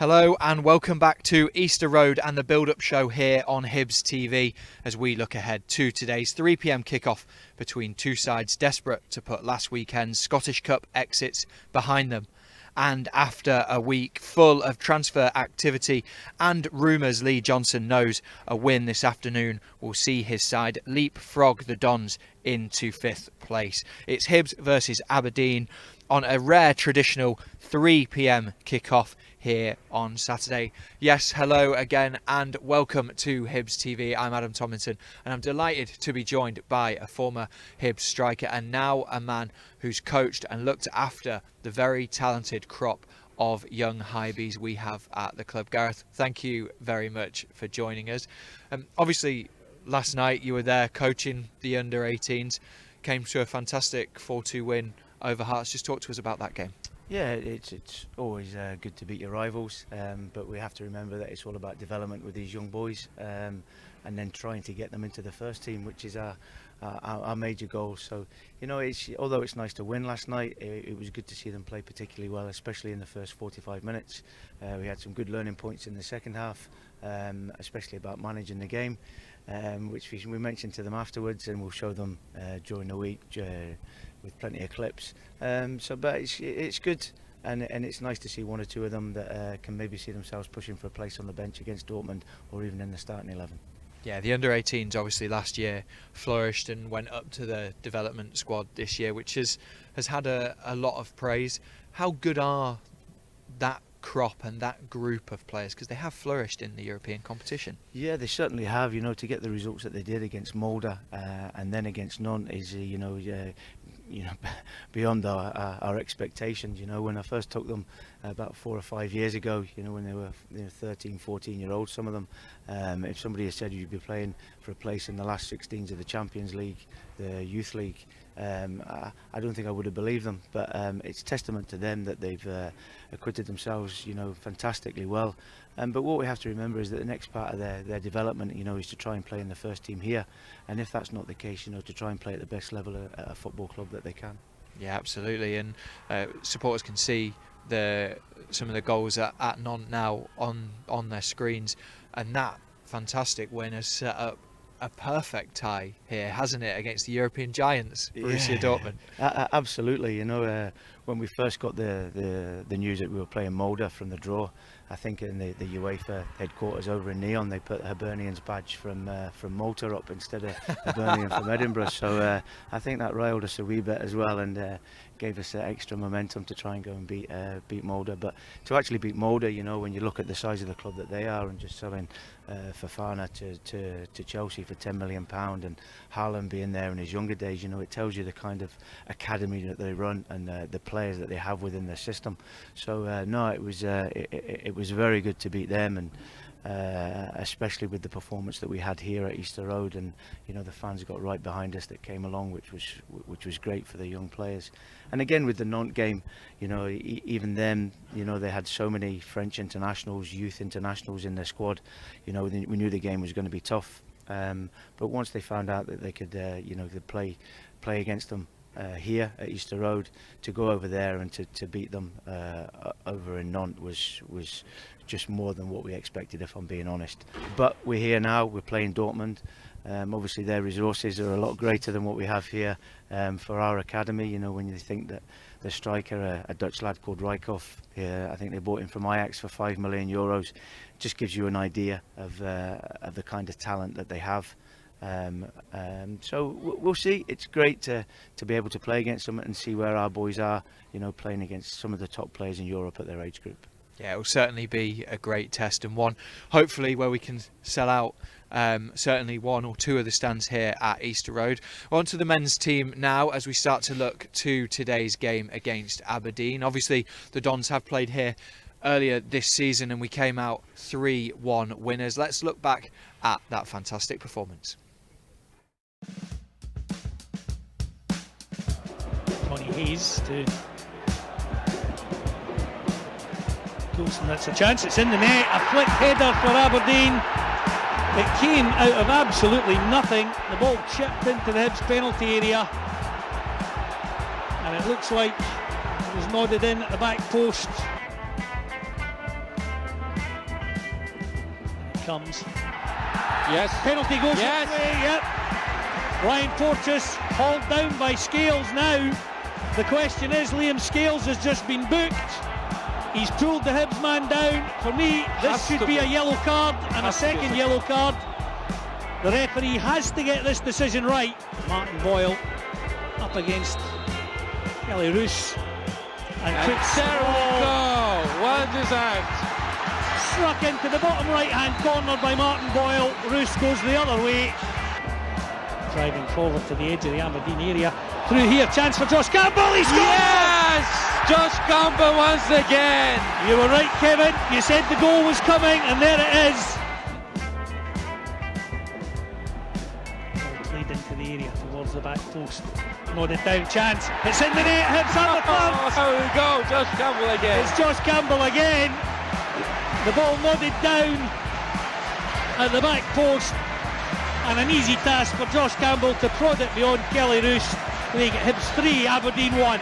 Hello and welcome back to Easter Road and the build-up show here on Hibs TV as we look ahead to today's 3 p.m. kickoff between two sides desperate to put last weekend's Scottish Cup exits behind them. And after a week full of transfer activity and rumours, Lee Johnson knows a win this afternoon will see his side leapfrog the Dons into 5th place. It's Hibs versus Aberdeen on a rare traditional 3 p.m. kickoff here on Saturday. Yes, hello again and welcome to Hibs TV. I'm Adam Tomlinson and I'm delighted to be joined by a former Hibs striker and now a man who's coached and looked after the very talented crop of young Hibees we have at the club. Gareth, thank you very much for joining us. Obviously, last night you were there coaching the under-18s, came to a fantastic 4-2 win over Hearts. Just talk to us about that game. Yeah, it's always good to beat your rivals, but we have to remember that it's all about development with these young boys, and then trying to get them into the first team, which is our major goal. So, you know, although it's nice to win last night, it was good to see them play particularly well, especially in the first 45 minutes. We had some good learning points in the second half, especially about managing the game, which we mentioned to them afterwards, and we'll show them during the week with plenty of clips. But it's good, and it's nice to see one or two of them that can maybe see themselves pushing for a place on the bench against Dortmund or even in the starting 11. Yeah, the under-18s obviously last year flourished and went up to the development squad this year, which has had a lot of praise. How good are that crop and that group of players, because they have flourished in the European competition? Yeah, they certainly have. You know, to get the results that they did against Molde and then against Nantes is beyond our expectations. You know, when I first took them about 4 or 5 years ago, you know, when they were 13, 14 year olds, some of them, if somebody had said you'd be playing for a place in the last 16s of the Champions League, the Youth League, I don't think I would have believed them, but it's testament to them that they've acquitted themselves, you know, fantastically well. But what we have to remember is that the next part of their development, you know, is to try and play in the first team here, and if that's not the case, you know, to try and play at the best level at a football club that they can. Yeah, absolutely, and supporters can see some of the goals at Nantes now on their screens, and that fantastic win has set up a perfect tie here, hasn't it, against the European giants, Borussia Dortmund? Absolutely. You know, when we first got the news that we were playing Molde from the draw, I think in the UEFA headquarters over in Newell, they put Hibernian's badge from Malta up instead of Hibernian from Edinburgh. So I think that riled us a wee bit as well, and gave us extra momentum to try and go and beat Molde. But to actually beat Molde, you know, when you look at the size of the club that they are, and just selling Fofana to Chelsea for £10 million, and Haaland being there in his younger days, you know, it tells you the kind of academy that they run and the players that they have within their system. So no, it was very good to beat them, and especially with the performance that we had here at Easter Road, and you know, the fans got right behind us that came along, which was great for the young players. And again with the Nantes game, you know, even them, you know, they had so many French internationals, youth internationals in their squad. You know, we knew the game was going to be tough, but once they found out that they could you know, could play against them here at Easter Road, to go over there and to beat them over in Nantes was just more than what we expected, if I'm being honest. But we're here now, we're playing Dortmund. Obviously their resources are a lot greater than what we have here for our academy. You know, when you think that the striker, a Dutch lad called Rijkoff, I think they bought him from Ajax for €5 million, just gives you an idea of the kind of talent that they have. So we'll see. It's great to be able to play against them and see where our boys are, you know, playing against some of the top players in Europe at their age group. Yeah, it will certainly be a great test, and one hopefully where we can sell out certainly 1 or 2 of the stands here at Easter Road. On to the men's team now as we start to look to today's game against Aberdeen. Obviously the Dons have played here earlier this season and we came out 3-1 winners. Let's look back at that fantastic performance. Tony Hayes to Coulson, that's a chance, it's in the net, a flick header for Aberdeen. It came out of absolutely nothing, the ball chipped into the Hibs penalty area, and it looks like it was nodded in at the back post. comes. Yes. Penalty goes Yes. away, yep. Ryan Fortress hauled down by Scales now. The question is, Liam Scales has just been booked. He's pulled the Hibs man down. For me, this should be a yellow card and a second yellow card. The referee has to get this decision right. Martin Boyle up against Kelly Roos. And terrible goal. Well deserved. Struck into the bottom right hand corner by Martin Boyle. Roos goes the other way. Driving forward to the edge of the Aberdeen area. Through here, chance for Josh Campbell. He scores! Yes! Josh Campbell once again. You were right, Kevin. You said the goal was coming, and there it is. Played into the area towards the back post. Nodded down, chance. It's in the net. Hits on the front. Oh, there we go. Josh Campbell again. It's Josh Campbell again. The ball nodded down at the back post, and an easy task for Josh Campbell to prod it beyond Kelly Roos. They get Hibs 3, Aberdeen 1.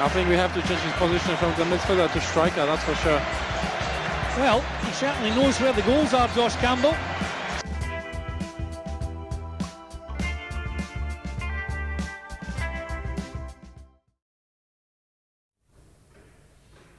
I think we have to change his position from the midfielder to striker, that's for sure. Well, he certainly knows where the goals are, Josh Campbell.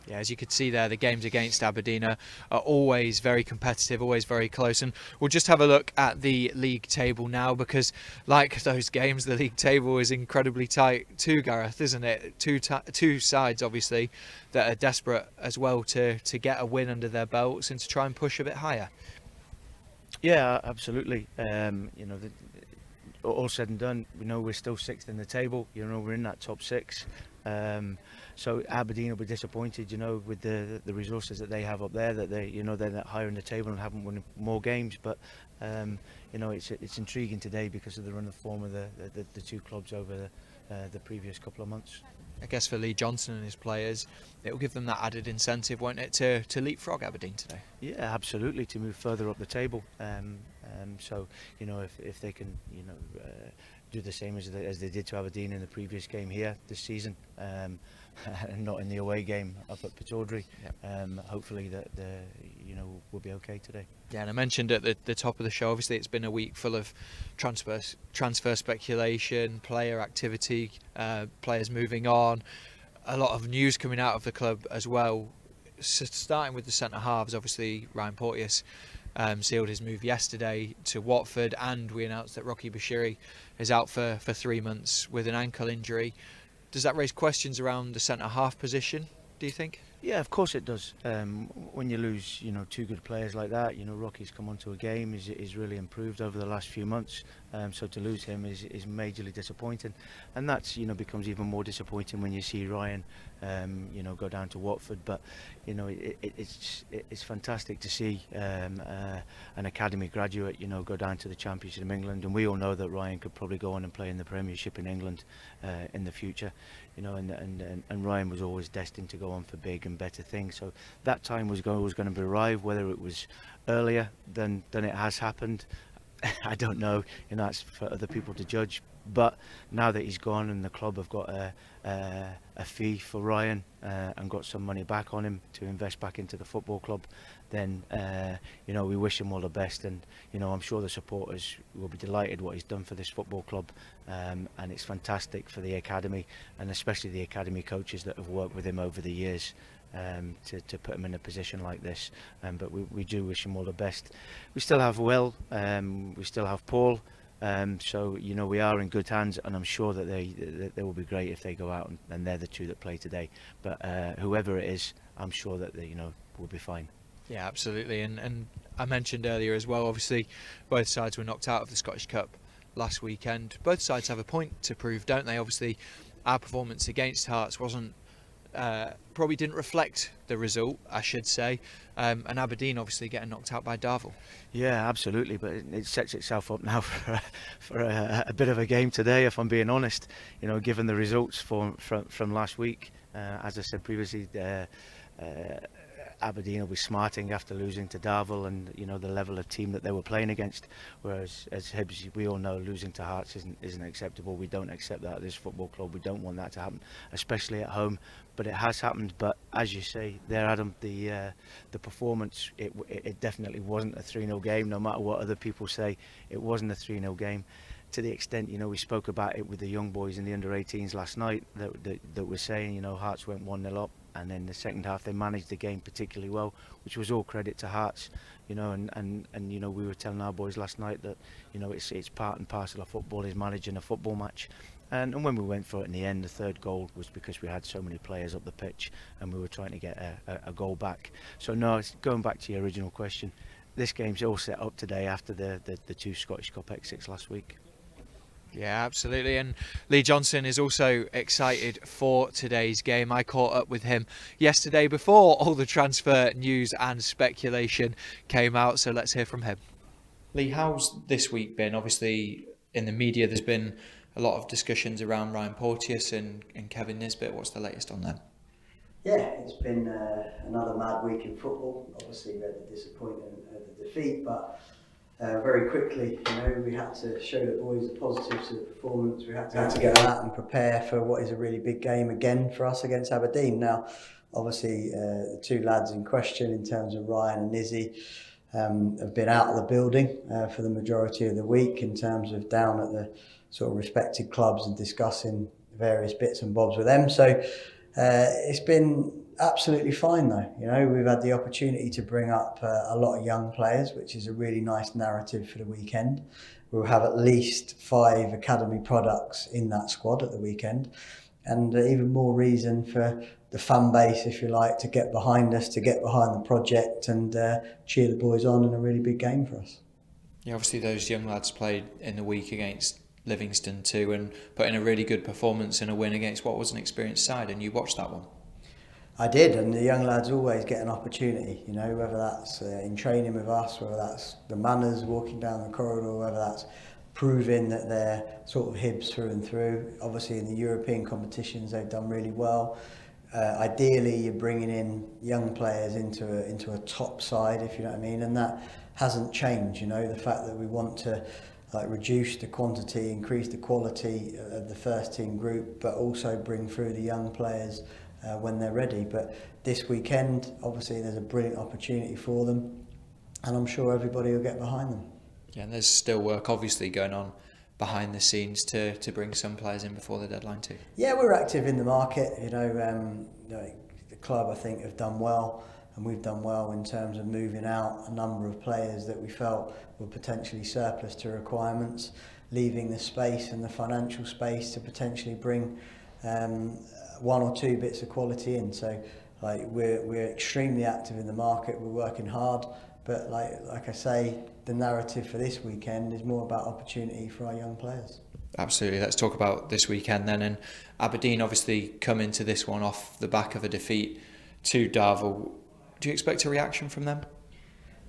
Yeah, as you could see there, the games against Aberdeen are always very competitive, always very close. And we'll just have a look at the league table now, because like those games, the league table is incredibly tight too, Gareth, isn't it? Two sides, obviously, that are desperate as well to get a win under their belts and to try and push a bit higher. Yeah, absolutely. All said and done, we know we're still sixth in the table. We're in that top six. So Aberdeen will be disappointed, with the resources that they have up there, that they're that higher in the table and haven't won more games. But it's intriguing today because of the run of form of the two clubs over the previous couple of months. I guess for Lee Johnson and his players, it will give them that added incentive, won't it, to leapfrog Aberdeen today? Yeah, absolutely, to move further up the table. So if they can do the same as they did to Aberdeen in the previous game here this season, and not in the away game up at Pittodrie, hopefully that we'll be okay today. Yeah, and I mentioned at the top of the show, obviously it's been a week full of transfer speculation, player activity, players moving on, a lot of news coming out of the club as well. So starting with the centre halves, obviously Ryan Porteous sealed his move yesterday to Watford, and we announced that Rocky Bashiri is out for 3 months with an ankle injury. Does that raise questions around the centre half position, do you think? Yeah, of course it does. When you lose, two good players like that, Rocky's come onto a game, he's really improved over the last few months. So to lose him is majorly disappointing, and that's becomes even more disappointing when you see Ryan, go down to Watford. But it's fantastic to see an academy graduate, go down to the Championship of England, and we all know that Ryan could probably go on and play in the Premiership in England in the future. And Ryan was always destined to go on for big and better things. So that time was going to arrive. Whether it was earlier than it has happened, I don't know. That's for other people to judge. But now that he's gone and the club have got a fee for Ryan and got some money back on him to invest back into the football club, then we wish him all the best, and I'm sure the supporters will be delighted what he's done for this football club, and it's fantastic for the academy, and especially the academy coaches that have worked with him over the years to put him in a position like this. But we do wish him all the best. We still have Will, we still have Paul. So we are in good hands, and I'm sure that they will be great if they go out and they're the two that play today. But whoever it is, I'm sure that they will be fine. Yeah, absolutely. And I mentioned earlier as well, obviously both sides were knocked out of the Scottish Cup last weekend. Both sides have a point to prove, don't they? Obviously our performance against Hearts wasn't probably didn't reflect the result, I should say, and Aberdeen obviously getting knocked out by Darvel. Yeah, absolutely, but it sets itself up now for a bit of a game today, if I'm being honest. Given the results from last week, as I said previously, Aberdeen will be smarting after losing to Darvel, and you know the level of team that they were playing against. Whereas as Hibs, we all know losing to Hearts isn't acceptable. We don't accept that at this football club. We don't want that to happen, especially at home. But it has happened. But as you say there, Adam, the performance, it definitely wasn't a 3-0 game. No matter what other people say, it wasn't a 3-0 game. To the extent, you know, we spoke about it with the young boys in the under-18s last night that were saying, you know, Hearts went 1-0 up, and then the second half they managed the game particularly well, which was all credit to Hearts, you know, and you know, we were telling our boys last night that, you know, it's part and parcel of football is managing a football match. And when we went for it in the end, the third goal was because we had so many players up the pitch and we were trying to get a goal back. So no, it's going back to your original question, this game's all set up today after the 2 Scottish Cup exits last week. Yeah, absolutely. And Lee Johnson is also excited for today's game. I caught up with him yesterday before all the transfer news and speculation came out. So let's hear from him. Lee, how's this week been? Obviously, in the media, there's been a lot of discussions around Ryan Porteous and Kevin Nisbet. What's the latest on them? Yeah, it's been another mad week in football. Obviously, we had the disappointment of the defeat, but very quickly, you know, we had to show the boys the positives of the performance. We had to get on that and prepare for what is a really big game again for us against Aberdeen. Now, obviously, the 2 lads in question in terms of Ryan and Izzy have been out of the building for the majority of the week in terms of down at the sort of respected clubs and discussing various bits and bobs with them. So it's been absolutely fine though. You know, we've had the opportunity to bring up a lot of young players, which is a really nice narrative for the weekend. We'll have at least 5 academy products in that squad at the weekend, and even more reason for the fan base, if you like, to get behind us, to get behind the project and cheer the boys on in a really big game for us. Yeah, obviously those young lads played in the week against Livingston too and put in a really good performance in a win against what was an experienced side, and you watched that one. I did, and the young lads always get an opportunity, you know, whether that's in training with us, whether that's the manners walking down the corridor, whether that's proving that they're sort of Hibs through and through. Obviously in the European competitions they've done really well. Ideally you're bringing in young players into a top side, if you know what I mean, and that hasn't changed, you know, the fact that we want to reduce the quantity, increase the quality of the first team group, but also bring through the young players when they're ready. But this weekend, obviously, there's a brilliant opportunity for them, and I'm sure everybody will get behind them. Yeah, and there's still work obviously going on behind the scenes to bring some players in before the deadline too. Yeah, we're active in the market. You know, the club I think have done well, and we've done well in terms of moving out a number of players that we felt were potentially surplus to requirements, leaving the space and the financial space to potentially bring 1 or 2 bits of quality in. So like we're extremely active in the market, we're working hard, but like I say, the narrative for this weekend is more about opportunity for our young players. Absolutely. Let's talk about this weekend then. And Aberdeen obviously come into this one off the back of a defeat to Darvel. Do you expect a reaction from them?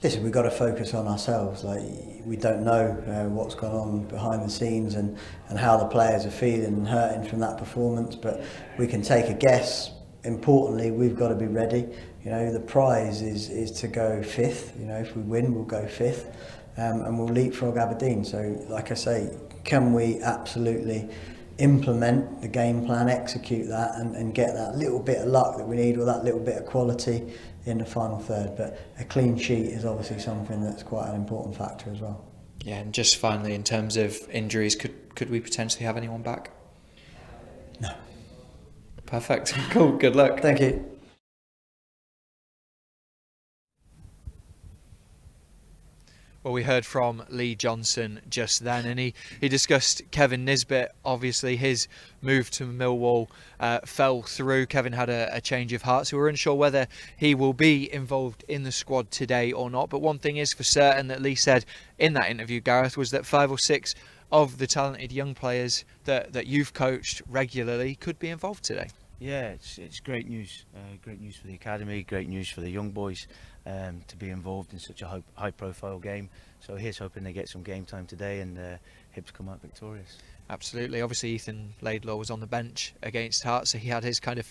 Listen, we've got to focus on ourselves. Like, we don't know what's gone on behind the scenes and how the players are feeling and hurting from that performance, but we can take a guess. Importantly, we've got to be ready. You know, the prize is to go 5th. You know, if we win, we'll go 5th, and we'll leapfrog Aberdeen. So, like I say, can we absolutely implement the game plan, execute that, and get that little bit of luck that we need, or that little bit of quality in the final third? But a clean sheet is obviously something that's quite an important factor as well. Yeah, and just finally, in terms of injuries, could we potentially have anyone back? No. Perfect. Cool. Good luck. Thank you. Well, we heard from Lee Johnson just then, and he discussed Kevin Nisbet. Obviously, his move to Millwall fell through. Kevin had a change of heart, so we're unsure whether he will be involved in the squad today or not. But one thing is for certain that Lee said in that interview, Gareth, was that 5 or 6 of the talented young players that you've coached regularly could be involved today. Yeah, it's great news. Great news for the academy, great news for the young boys to be involved in such a high-profile game. So here's hoping they get some game time today and Hibs come out victorious. Absolutely. Obviously, Ethan Laidlaw was on the bench against Hearts, so he had his kind of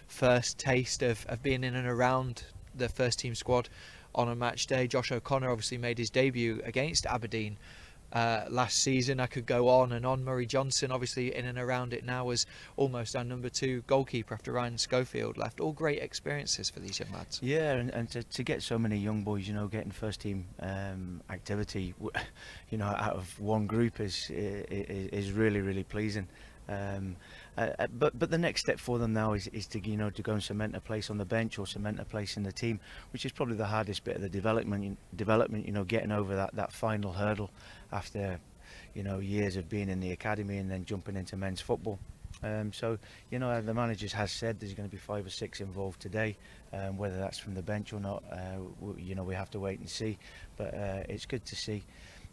first taste of being in and around the first team squad on a match day. Josh O'Connor obviously made his debut against Aberdeen last season. I could go on and on. Murray Johnson, obviously in and around it now, as almost our number 2 goalkeeper after Ryan Schofield left. All great experiences for these young lads. Yeah, and to get so many young boys, getting first team activity, out of one group is really, really pleasing. But the next step for them now is to go and cement a place on the bench or cement a place in the team, which is probably the hardest bit of the development. Getting over that final hurdle after years of being in the academy and then jumping into men's football. So the manager has said there's going to be 5 or 6 involved today. Whether that's from the bench or not, we have to wait and see. But it's good to see.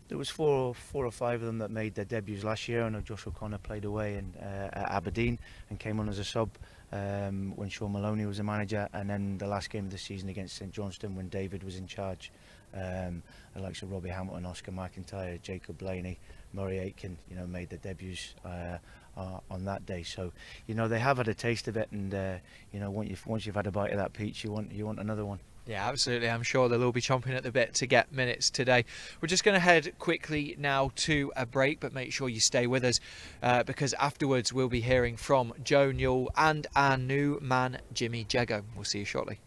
There was four or five of them that made their debuts last year. I know Josh O'Connor played away at Aberdeen and came on as a sub when Sean Maloney was the manager, and then the last game of the season against St Johnstone when David was in charge. The likes of Robbie Hamilton, Oscar McIntyre, Jacob Blaney, Murray Aitken, made their debuts on that day. So they have had a taste of it, and once you've had a bite of that peach, you want another one. Yeah, absolutely. I'm sure they'll all be chomping at the bit to get minutes today. We're just going to head quickly now to a break, but make sure you stay with us because afterwards we'll be hearing from Joe Newell and our new man, Jimmy Jeggo. We'll see you shortly.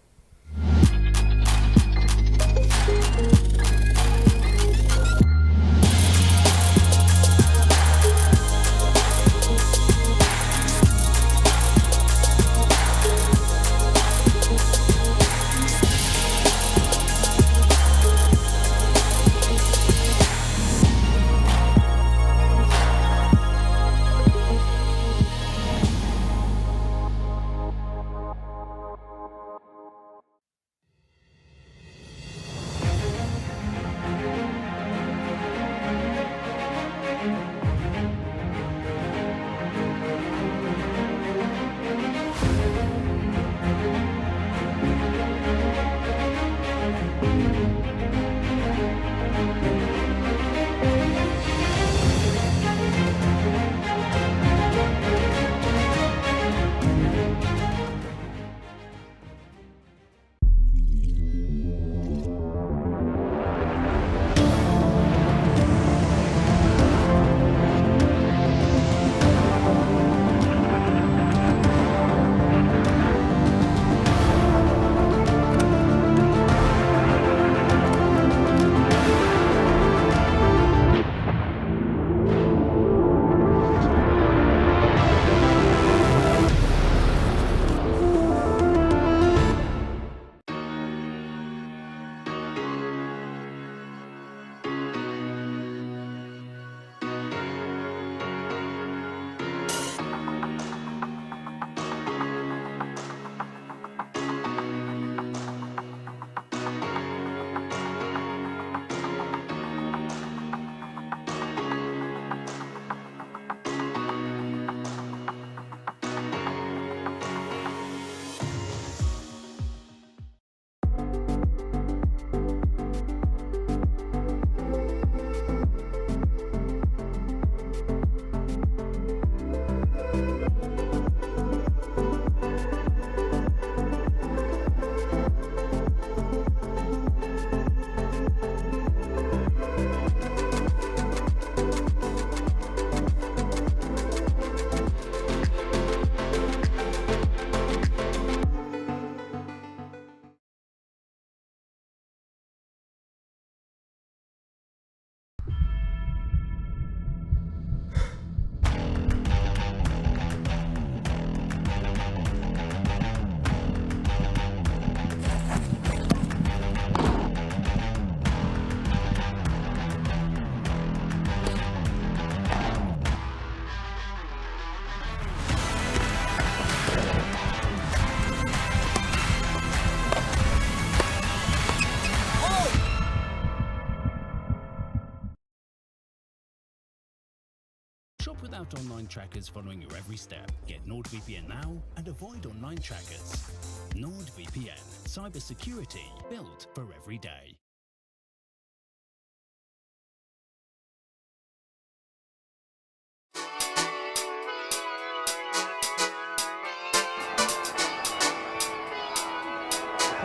Shop without online trackers following your every step. Get NordVPN now and avoid online trackers. NordVPN. Cybersecurity built for every day.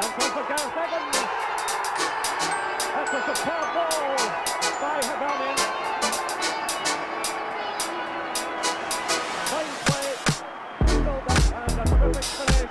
Chance for Gareth superb ball by Hibernian. Fine play, and a terrific finish.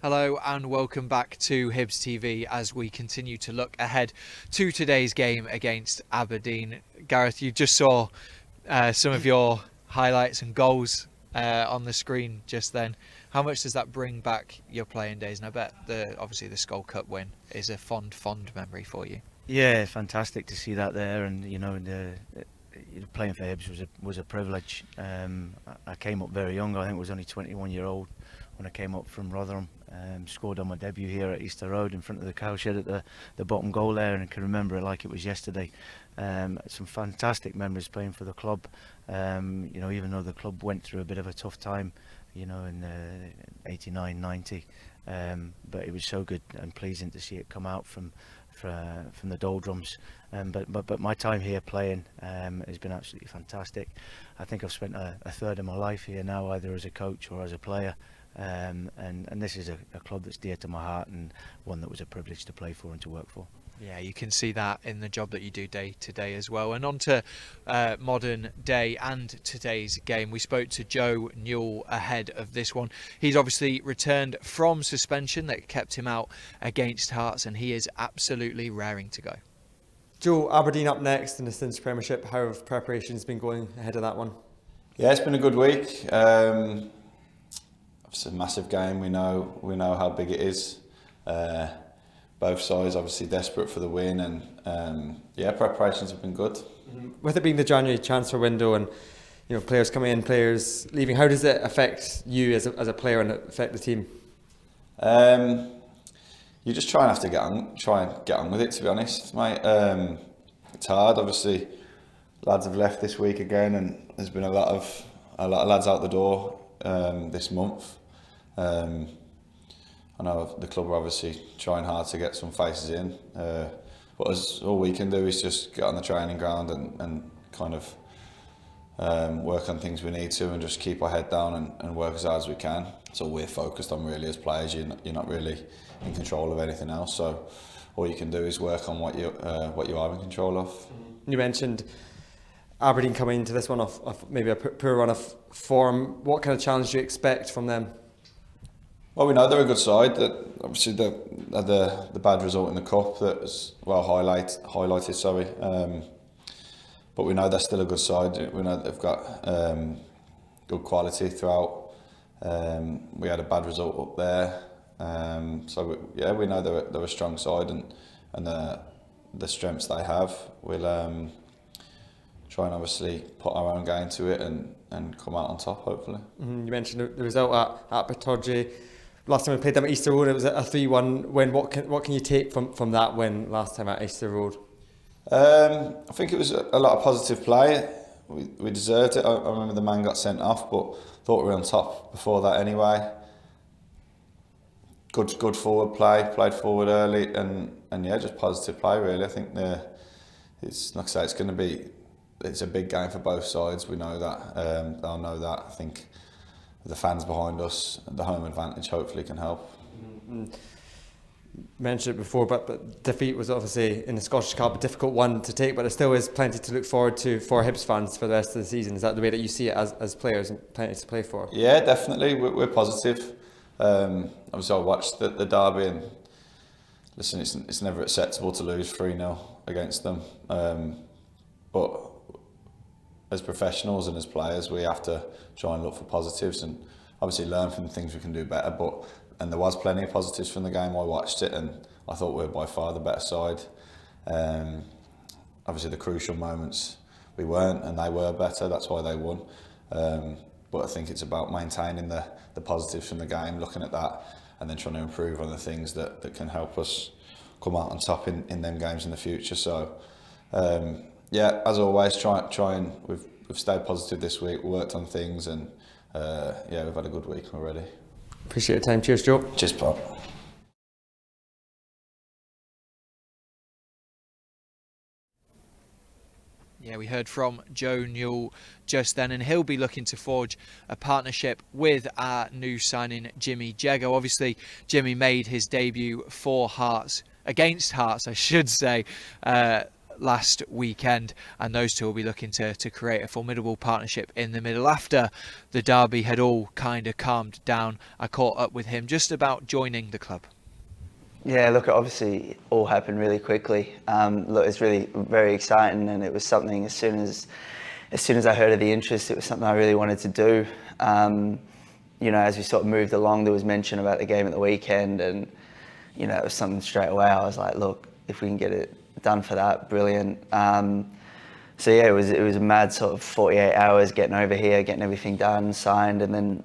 Hello and welcome back to Hibs TV as we continue to look ahead to today's game against Aberdeen. Gareth, you just saw some of your highlights and goals on the screen just then. How much does that bring back your playing days? And I bet obviously the Skull Cup win is a fond memory for you. Yeah, fantastic to see that there, and playing for Hibs was a privilege. I came up very young. I think I was only 21-year-old when I came up from Rotherham. Scored on my debut here at Easter Road in front of the cowshed at the bottom goal there, and I can remember it like it was yesterday. Some fantastic memories playing for the club. Even though the club went through a bit of a tough time, in 89, 90, but it was so good and pleasing to see it come out from the doldrums. But my time here playing has been absolutely fantastic. I think I've spent a third of my life here now, either as a coach or as a player. And this is a club that's dear to my heart, and one that was a privilege to play for and to work for. Yeah, you can see that in the job that you do day to day as well. And on to modern day and today's game. We spoke to Joe Newell ahead of this one. He's obviously returned from suspension that kept him out against Hearts, and he is absolutely raring to go. Joe, Aberdeen up next in the cinch Premiership. How have preparations been going ahead of that one? Yeah, it's been a good week. It's a massive game. We know how big it is. Both sides obviously desperate for the win, and preparations have been good. With it being the January transfer window and players coming in, players leaving, how does it affect you as a player and affect the team? You just try and get on with it, to be honest, mate. It's hard. Obviously, lads have left this week again, and there's been a lot of lads out the door this month. I know the club are obviously trying hard to get some faces in, but all we can do is just get on the training ground and kind of work on things we need to, and just keep our head down and work as hard as we can. That's all we're focused on really as players. You're not really in control of anything else, so all you can do is work on what you are in control of. You mentioned Aberdeen coming into this one off maybe a poor run of form. What kind of challenge do you expect from them? Well, we know they're a good side. That obviously the bad result in the cup that was highlighted. Sorry, but we know they're still a good side. We know they've got good quality throughout. We had a bad result up there, we know they're a strong side, and the strengths they have. We'll try and obviously put our own game to it and come out on top, hopefully. You mentioned the result at Bertoggi. Last time we played them at Easter Road, it was a 3-1 win. What can you take from that win last time at Easter Road? I think it was a lot of positive play. We deserved it. I remember the man got sent off, but thought we were on top before that anyway. Good forward play, played forward early, and just positive play really. I think it's like I say, it's a big game for both sides. We know that. They'll know that. I think the fans behind us, the home advantage hopefully can help. Mentioned it before, but defeat was obviously in the Scottish Cup a difficult one to take, but there still is plenty to look forward to for Hibs fans for the rest of the season. Is that the way that you see it as players, and plenty to play for? Yeah, definitely. We're positive. Obviously I watched the derby, and listen, it's never acceptable to lose 3-0 against them, but as professionals and as players, we have to try and look for positives and obviously learn from the things we can do better. And there was plenty of positives from the game. I watched it and I thought we were by far the better side. Obviously the crucial moments we weren't, and they were better. That's why they won. But I think it's about maintaining the positives from the game, looking at that, and then trying to improve on the things that can help us come out on top in them games in the future. So. As always, try and we've stayed positive this week. We worked on things, and we've had a good week already. Appreciate your time. Cheers, Joe. Cheers, Bob. Yeah, we heard from Joe Newell just then, and he'll be looking to forge a partnership with our new signing, Jimmy Jeggo. Obviously, Jimmy made his debut for Hearts, against Hearts, I should say, last weekend, and those two will be looking to create a formidable partnership in the middle. After the derby had all kind of calmed down, I caught up with him just about joining the club. Yeah, look, it obviously all happened really quickly. Look, it's really very exciting, and it was something as soon as I heard of the interest, it was something I really wanted to do. You know, as we sort of moved along, there was mention about the game at the weekend, and you know, it was something straight away. I was like, look, if we can get it done for that, brilliant. So yeah, it was a mad sort of 48 hours getting over here, getting everything done, signed, and then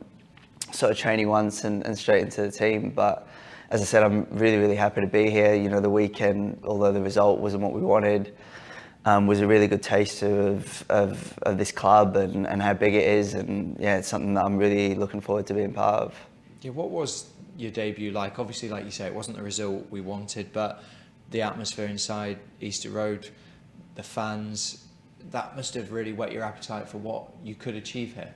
sort of training once and straight into the team. But as I said, I'm really happy to be here. You know, the weekend, although the result wasn't what we wanted, was a really good taste of this club and how big it is. And yeah, it's something that I'm really looking forward to being part of. Yeah, what was your debut like? Obviously, like you say, it wasn't the result we wanted, but the atmosphere inside Easter Road, the fans, that must have really whet your appetite for what you could achieve here.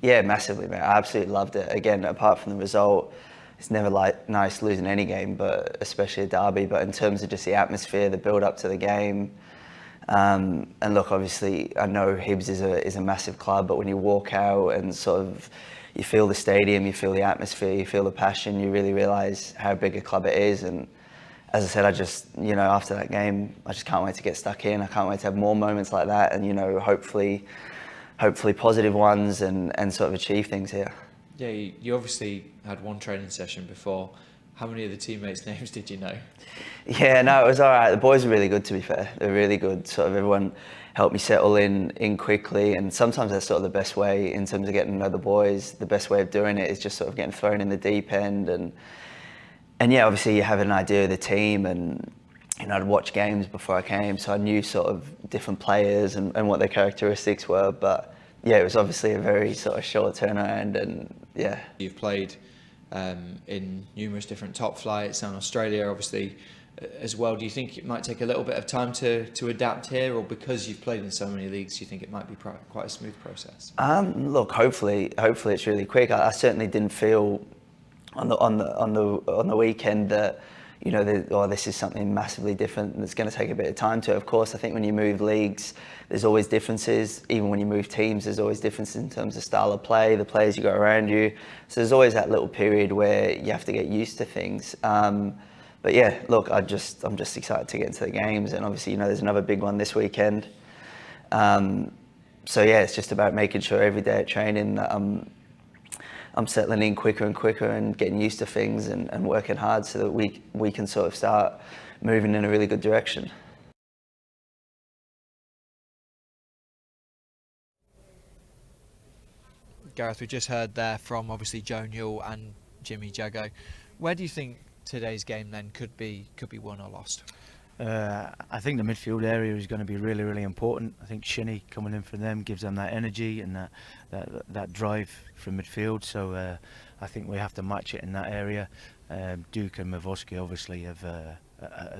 Yeah, massively, mate. I absolutely loved it. Again, apart from the result, it's never like nice losing any game, but especially a derby. But in terms of just the atmosphere, the build up to the game, and look, obviously, I know Hibs is a massive club, but when you walk out and sort of you feel the stadium, you feel the atmosphere, you feel the passion, you really realise how big a club it is. And as I said, I just, you know, after that game, I just can't wait to get stuck in. I can't wait to have more moments like that, and you know, hopefully positive ones, and sort of achieve things here. Yeah, you obviously had one training session before. How many of the teammates' names did you know? Yeah, no, it was all right. The boys were really good, to be fair. They're really good. Sort of everyone helped me settle in quickly, and sometimes that's sort of the best way in terms of getting to know the boys. The best way of doing it is just sort of getting thrown in the deep end, and yeah, obviously you have an idea of the team, and you know, I'd watched games before I came, so I knew sort of different players and what their characteristics were. But yeah, it was obviously a very sort of short turnaround, and yeah. You've played in numerous different top flights and Australia, obviously, as well. Do you think it might take a little bit of time to adapt here, or because you've played in so many leagues, do you think it might be quite a smooth process? Look, hopefully it's really quick. I certainly didn't feel on the weekend that, you know, this is something massively different that's going to take a bit of time to. Of course, I think when you move leagues, there's always differences. Even when you move teams, there's always differences in terms of style of play, the players you got around you. So there's always that little period where you have to get used to things. But yeah, look, I'm just excited to get into the games, and obviously, you know, there's another big one this weekend. So yeah, it's just about making sure every day at training that I'm settling in quicker and quicker and getting used to things and working hard so that we can sort of start moving in a really good direction. Gareth, we just heard there from obviously Joe Newell and Jimmy Jeggo. Where do you think today's game then could be won or lost? I think the midfield area is going to be really important. I think Shinnie coming in for them gives them that energy and that drive from midfield. So I think we have to match it in that area. Duke and Mavoski obviously are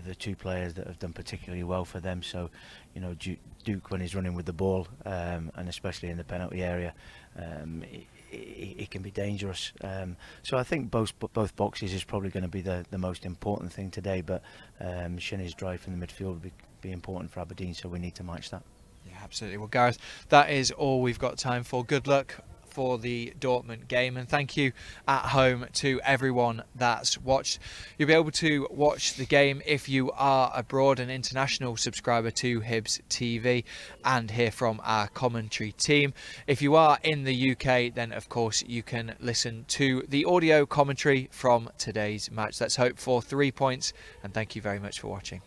the two players that have done particularly well for them. So, you know, Duke, when he's running with the ball, and especially in the penalty area, it can be dangerous. So I think both boxes is probably going to be the most important thing today. But Shinnie's drive from the midfield will be important for Aberdeen, so we need to match that. Yeah, absolutely. Well, Gareth, that is all we've got time for. Good luck for the Dortmund game, and thank you at home to everyone that's watched. You'll be able to watch the game if you are abroad, an international subscriber to Hibs TV, and hear from our commentary team. If you are in the UK, then of course you can listen to the audio commentary from today's match. Let's hope for 3 points, and thank you very much for watching.